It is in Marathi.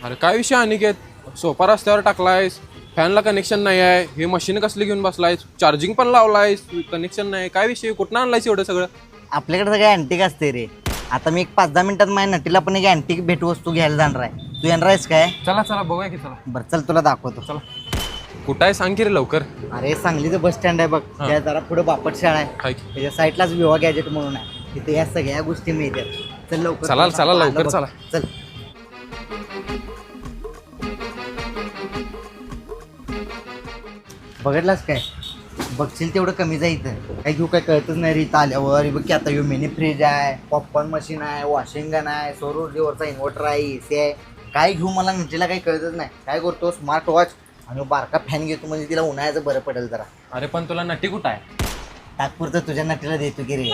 अरे काय विषय अनिकेत सोफा रस्त्यावर टाकलायस फॅनला कनेक्शन नाही आहे हे मशीन कसली घेऊन बसलायस चार्जिंग पण लावलायस कनेक्शन नाही काय विषय कुठं आणलायस एवढं सगळं आपल्याकडे सगळं अँटिक असते रे. आता मी एक 5-10 मिनिटात माझ्या नटीला पण एक अँटिक भेटवस्तू घ्यायला जाणार आहे. तू येणार आहेस काय? चला चला बघूया की चला बरं चल तुला दाखवतो. चला कुठं आहे सांग की रे लवकर अरे सांगलीचं बस स्टँड आहे बघ. त्या जरा पुढे बापट शाळा आहे. हाय की. त्याच्या साईडलाच विवा गॅजेट म्हणून आहे. तिथे या सगळ्या गोष्टी मिळतात. चल लवकर चला, चला, आलं लवकर बघ. चला. चल बघितलास काय बघशील तेवढं कमी जायचं काय घेऊ काय कळतच नाही रे. इथं आल्यावर बघ की आता यो मिनी फ्रीज आहे पॉपकॉर्न मशीन आहे वॉशिंग गन आहे सौर ऊर्जेवरचा इन्व्हर्टर आहे AC आहे. काय घेऊ मला नटीला काही कळतच नाही. काय करतो स्मार्ट वॉच आणि बारका फॅन घेतो म्हणजे तिला उन्हाळ्याचं बरं पडेल जरा. अरे पण तुला नटी कुठं आहे तात्पुरतं तुझ्या नटीला देतो की रे.